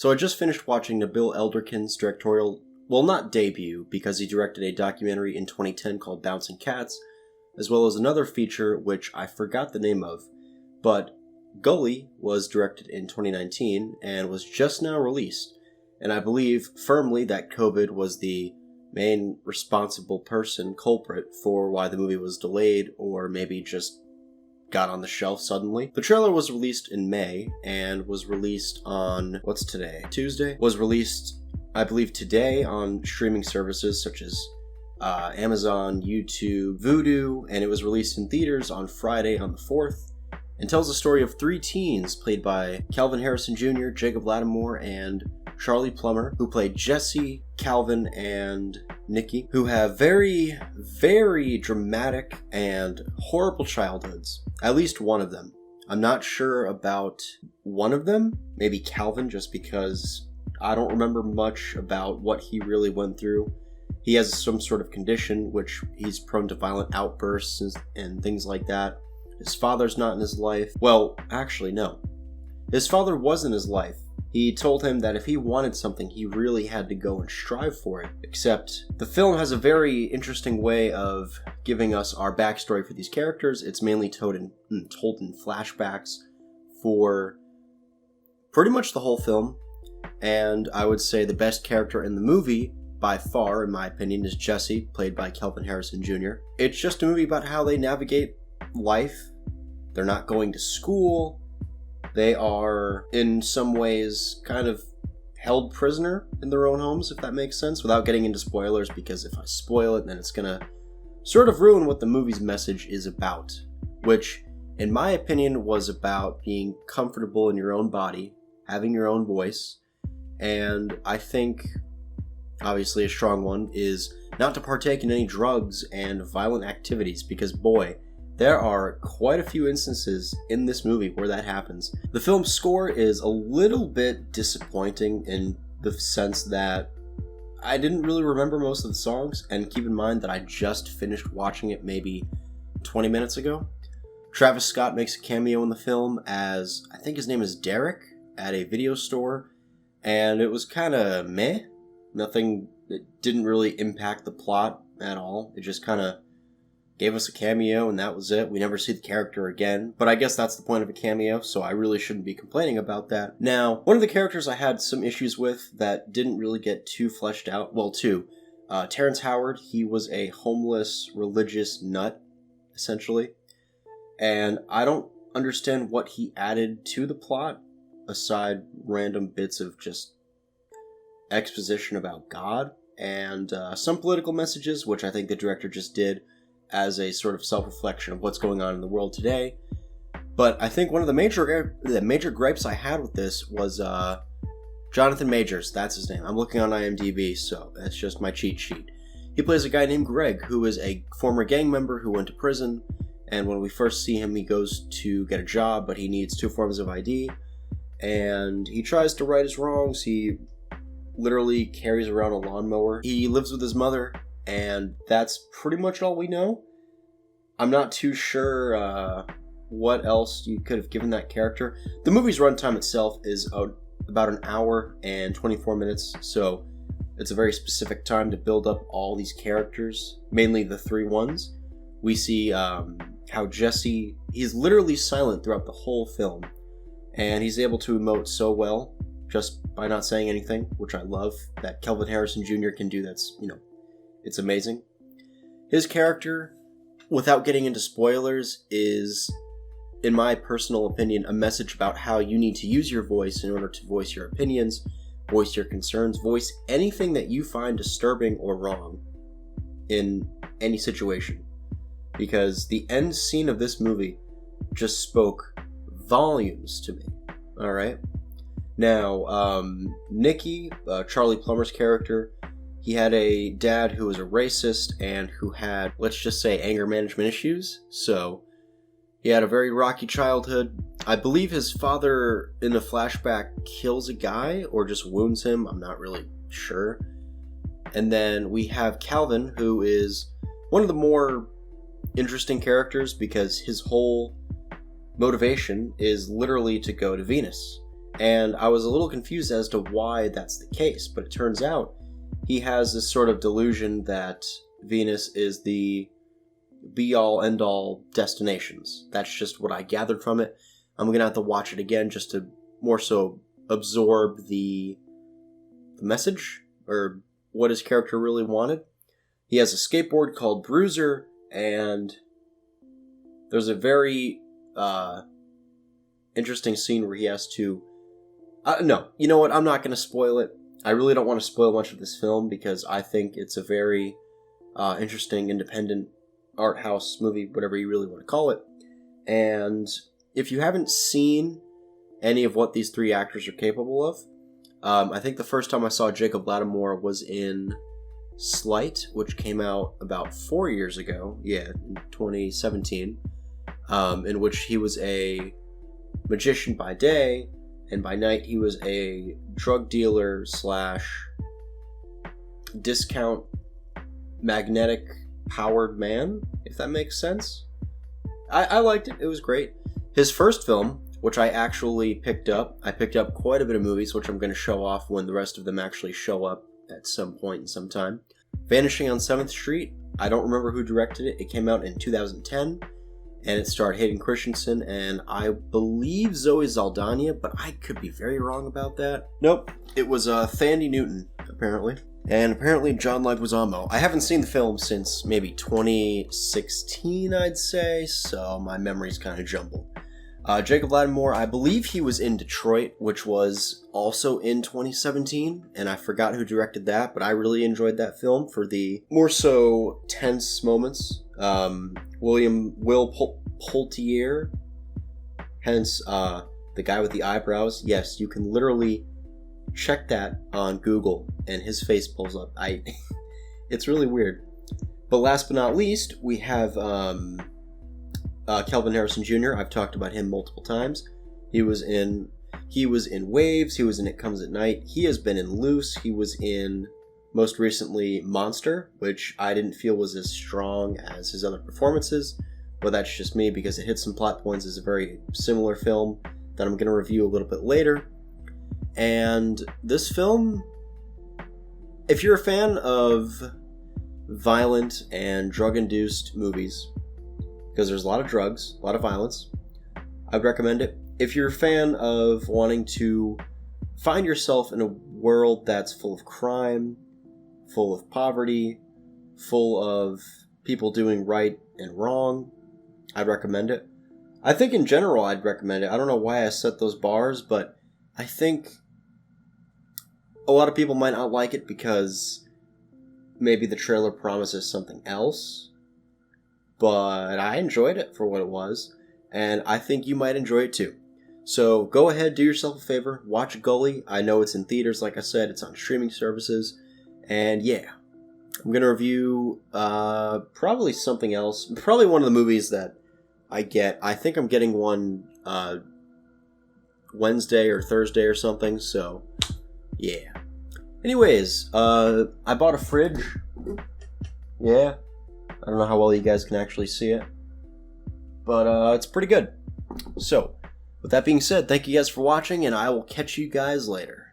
So I just finished watching Nabil Elderkin's directorial, well, not debut, because he directed a documentary in 2010 called Bouncing Cats, as well as another feature which I forgot the name of, but Gully was directed in 2019 and was just now released, and I believe firmly that COVID was the main responsible culprit for why the movie was delayed or maybe just got on the shelf suddenly. The trailer was released in May and was released on, what's today? Tuesday? Was released, I believe, today on streaming services such as Amazon, YouTube, Vudu, and it was released in theaters on Friday on the 4th, and tells the story of three teens played by Calvin Harrison Jr., Jacob Latimore, and Charlie Plummer, who played Jesse, Calvin, and Nikki, who have very, very dramatic and horrible childhoods. At least one of them. I'm not sure about one of them, maybe Calvin, just because I don't remember much about what he really went through. He has some sort of condition which he's prone to violent outbursts and things like that. His father's not in his life. Well, actually, no. His father was in his life. He told him that if he wanted something, he really had to go and strive for it. Except, the film has a very interesting way of giving us our backstory for these characters. It's mainly told in flashbacks for pretty much the whole film. And I would say the best character in the movie, by far, in my opinion, is Jesse, played by Calvin Harrison Jr. It's just a movie about how they navigate life. They're not going to school. They are, in some ways, kind of held prisoner in their own homes, if that makes sense, without getting into spoilers, because if I spoil it, then it's gonna sort of ruin what the movie's message is about, which, in my opinion, was about being comfortable in your own body, having your own voice, and I think, obviously a strong one, is not to partake in any drugs and violent activities, because boy, there are quite a few instances in this movie where that happens. The film's score is a little bit disappointing in the sense that I didn't really remember most of the songs, and keep in mind that I just finished watching it maybe 20 minutes ago. Travis Scott makes a cameo in the film as, I think his name is Derek, at a video store, and it was kind of meh. Nothing, it didn't really impact the plot at all. It just kind of gave us a cameo, and that was it. We never see the character again, but I guess that's the point of a cameo, so I really shouldn't be complaining about that. Now, one of the characters I had some issues with that didn't really get too fleshed out, well, two. Terence Howard, he was a homeless religious nut, essentially, and I don't understand what he added to the plot, aside random bits of just exposition about God, and some political messages, which I think the director just did as a sort of self-reflection of what's going on in the world today. But I think one of the major gripes I had with this was Jonathan Majors, that's his name. I'm looking on IMDb, so that's just my cheat sheet. He plays a guy named Greg, who is a former gang member who went to prison, and when we first see him, he goes to get a job, but he needs 2 forms of ID, and he tries to right his wrongs. He literally carries around a lawnmower. He lives with his mother, and that's pretty much all we know. I'm not too sure what else you could have given that character. The movie's runtime itself is about an hour and 24 minutes, so it's a very specific time to build up all these characters, mainly the 3 ones. We see how Jesse, he's literally silent throughout the whole film, and he's able to emote so well just by not saying anything, which I love that Calvin Harrison Jr. can do. That's, it's amazing. His character, without getting into spoilers, is, in my personal opinion, a message about how you need to use your voice in order to voice your opinions, voice your concerns, voice anything that you find disturbing or wrong in any situation. Because the end scene of this movie just spoke volumes to me. Alright? Now, Nikki, Charlie Plummer's character, he had a dad who was a racist and who had, let's just say, anger management issues. So, he had a very rocky childhood. I believe his father, in the flashback, kills a guy or just wounds him. I'm not really sure. And then we have Calvin, who is one of the more interesting characters because his whole motivation is literally to go to Venus. And I was a little confused as to why that's the case, but it turns out he has this sort of delusion that Venus is the be-all, end-all destinations. That's just what I gathered from it. I'm going to have to watch it again just to more so absorb the message, or what his character really wanted. He has a skateboard called Bruiser, and there's a very interesting scene where he has to... no, you know what? I'm not going to spoil it. I really don't want to spoil much of this film because I think it's a very interesting, independent art house movie, whatever you really want to call it. And if you haven't seen any of what these three actors are capable of, I think the first time I saw Jacob Latimore was in Slight, which came out about 4 years ago, in 2017, in which he was a magician by day, and by night he was a drug dealer / discount magnetic powered man, if that makes sense. I liked it. It was great. His first film, which I actually picked up quite a bit of movies, which I'm going to show off when the rest of them actually show up at some point in some time. Vanishing on 7th Street, I don't remember who directed it. It came out in 2010, and it starred Hayden Christensen and I believe Zoe Saldana, but I could be very wrong about that. Nope, it was Thandie Newton, apparently. And apparently John Leguizamo. I haven't seen the film since maybe 2016, I'd say, so my memory's kind of jumbled. Jacob Latimore, I believe he was in Detroit, which was also in 2017, and I forgot who directed that, but I really enjoyed that film for the more so tense moments. Will Poultier, hence the guy with the eyebrows. Yes, you can literally check that on Google, and his face pulls up. It's really weird. But last but not least, we have Kelvin Harrison Jr. I've talked about him multiple times. He was in Waves. He was in It Comes at Night. He has been in Loose. He was in, most recently, Monster, which I didn't feel was as strong as his other performances. But that's just me because it hits some plot points. It's a very similar film that I'm going to review a little bit later. And this film, if you're a fan of violent and drug-induced movies, because there's a lot of drugs, a lot of violence, I'd recommend it. If you're a fan of wanting to find yourself in a world that's full of crime, full of poverty, full of people doing right and wrong, I'd recommend it. I think in general I'd recommend it. I don't know why I set those bars, but I think a lot of people might not like it because maybe the trailer promises something else. But I enjoyed it for what it was, and I think you might enjoy it too. So go ahead, do yourself a favor, watch Gully. I know it's in theaters, like I said, it's on streaming services, and yeah, I'm going to review probably something else, probably one of the movies that I get. I think I'm getting one Wednesday or Thursday or something, so yeah. Anyways, I bought a fridge. Yeah. I don't know how well you guys can actually see it, but it's pretty good. So, with that being said, thank you guys for watching, and I will catch you guys later.